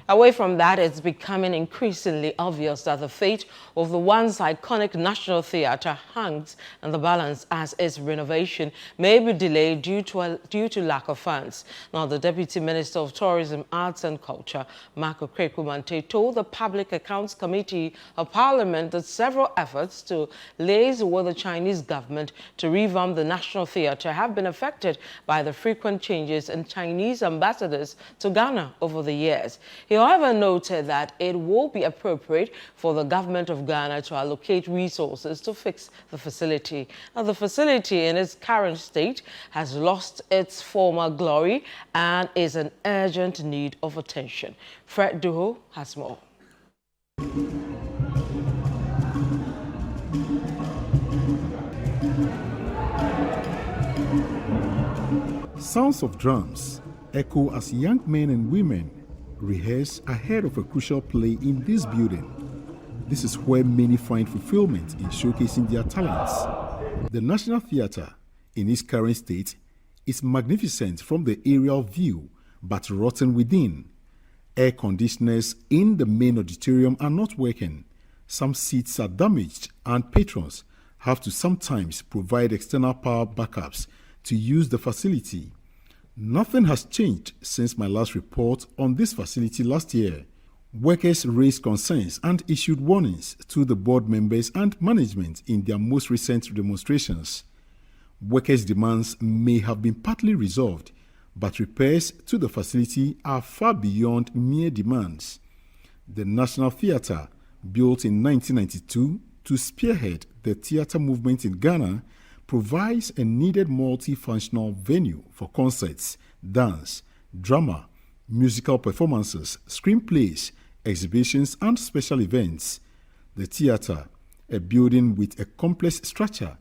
Away from that, it's becoming increasingly obvious that the fate of the once iconic National Theatre hangs in the balance as its renovation may be delayed due to lack of funds. Now, the Deputy Minister of Tourism, Arts and Culture, Marco Krekumante, told the Public Accounts Committee of Parliament that several efforts to liaise with the Chinese government to revamp the National Theatre have been affected by the frequent changes in Chinese ambassadors to Ghana over the years. He, however, noted that it will be appropriate for the government of Ghana to allocate resources to fix the facility. Now, the facility in its current state has lost its former glory and is in urgent need of attention. Fred Duho has more. Sounds of drums echo as young men and women rehearse ahead of a crucial play in this building. This is where many find fulfillment in showcasing their talents. The National Theatre, in its current state, is magnificent from the aerial view, but rotten within. Air conditioners in the main auditorium are not working. Some seats are damaged, and patrons have to sometimes provide external power backups to use the facility. Nothing has changed since my last report on this facility last year. Workers raised concerns and issued warnings to the board members and management in their most recent demonstrations. Workers' demands may have been partly resolved, but repairs to the facility are far beyond mere demands. The National Theatre, built in 1992 to spearhead the theatre movement in Ghana, provides a needed multifunctional venue for concerts, dance, drama, musical performances, screenplays, exhibitions, and special events. The theatre, a building with a complex structure,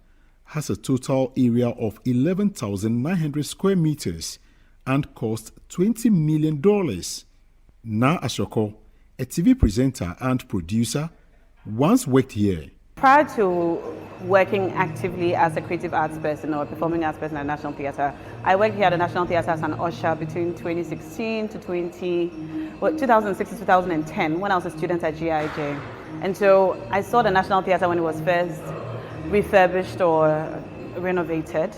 has a total area of 11,900 square meters and cost $20 million. Na Ashoko, a TV presenter and producer, once worked here. Prior to working actively as a creative arts person or performing arts person at National Theatre, I worked here at the National Theatre as an usher between 2016 to 2006 to 2010 when I was a student at GIJ. And so I saw the National Theatre when it was first refurbished or renovated.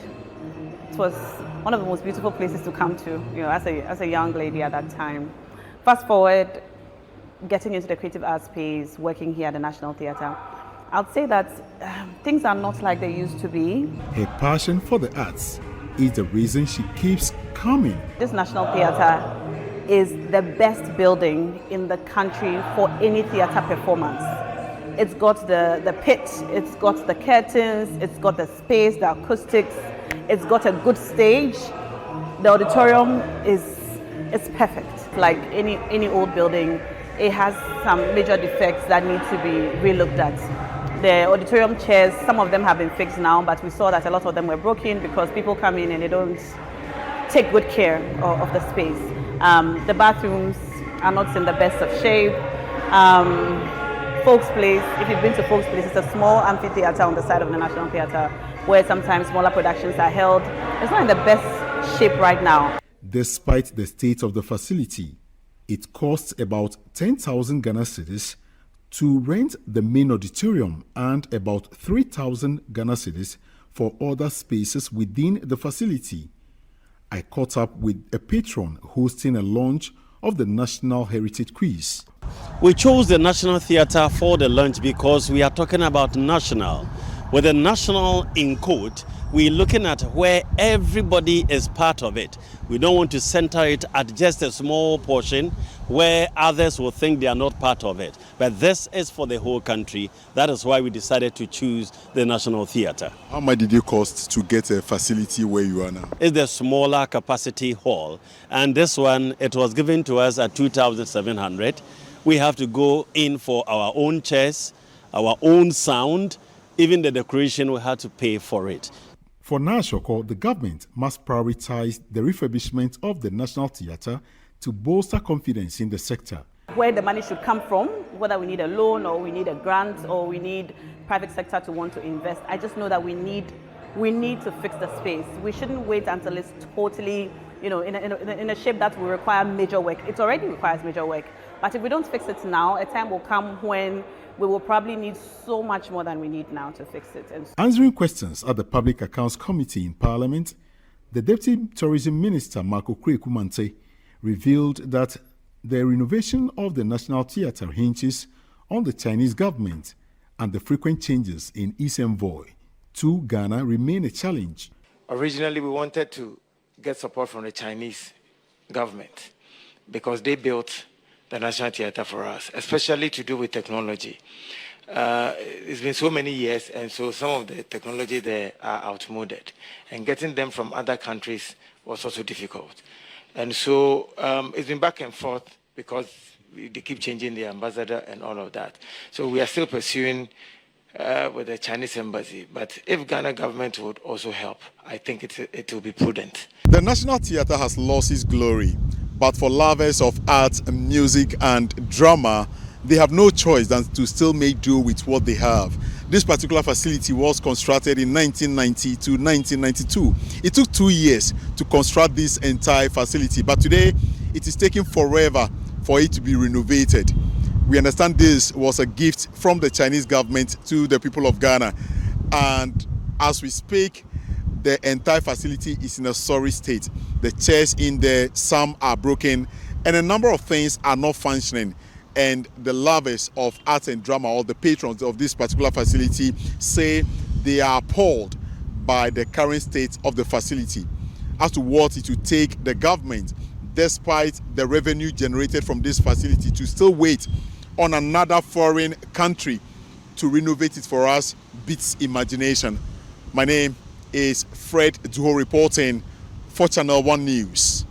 It was one of the most beautiful places to come to, as a young lady at that time. Fast forward, getting into the creative arts space, working here at the National Theatre, I'd say that things are not like they used to be. Her passion for the arts is the reason she keeps coming. This National Theatre is the best building in the country for any theatre performance. It's got the pit, it's got the curtains, it's got the space, the acoustics, it's got a good stage. The auditorium is perfect. Like any old building, it has some major defects that need to be relooked at. The auditorium chairs, some of them have been fixed now, but we saw that a lot of them were broken because people come in and they don't take good care of the space. The bathrooms are not in the best of shape. Folks Place, if you've been to Folks Place, it's a small amphitheater on the side of the National Theatre where sometimes smaller productions are held. It's not in the best shape right now. Despite the state of the facility, it costs about 10,000 Ghana cedis to rent the main auditorium and about 3,000 Ghana cedis for other spaces within the facility. I caught up with a patron hosting a launch of the National Heritage Quiz. We chose the National Theatre for the launch because we are talking about national. With the national in quote, we're looking at where everybody is part of it. We don't want to center it at just a small portion where others will think they are not part of it. But this is for the whole country. That is why we decided to choose the National Theatre. How much did it cost to get a facility where you are now? It's the smaller capacity hall. And this one, it was given to us at 2,700. We have to go in for our own chairs, our own sound. Even the decoration, we had to pay for it. For Nashoko, the government must prioritize the refurbishment of the National Theatre to bolster confidence in the sector. Where the money should come from, whether we need a loan or we need a grant or we need private sector to want to invest, I just know that we need to fix the space. We shouldn't wait until it's totally, in a shape that will require major work. It already requires major work. But if we don't fix it now, a time will come when we will probably need so much more than we need now to fix it. And Answering questions at the Public Accounts Committee in Parliament, the Deputy Tourism Minister, Marco Kumante, revealed that the renovation of the National Theatre hinges on the Chinese government, and the frequent changes in its envoy to Ghana remain a challenge. Originally, we wanted to get support from the Chinese government because they built the National Theatre for us, especially to do with technology. It's been so many years, and so some of the technology there are outmoded, and getting them from other countries was also difficult. And so it's been back and forth because they keep changing the ambassador and all of that. So we are still pursuing with the Chinese embassy. But if Ghana government would also help, I think it will be prudent. The National Theatre has lost its glory, but for lovers of art, music and drama, they have no choice than to still make do with what they have. This particular facility was constructed in 1990 to 1992. It took 2 years to construct this entire facility, but today it is taking forever for it to be renovated. We understand this was a gift from the Chinese government to the people of Ghana, and as we speak, the entire facility is in a sorry state. The chairs in there, some are broken, and a number of things are not functioning. And the lovers of art and drama, or the patrons of this particular facility, say they are appalled by the current state of the facility. As to what it would take the government, despite the revenue generated from this facility, to still wait on another foreign country to renovate it for us, beats imagination. My name is Fred Duho, reporting for Channel One News.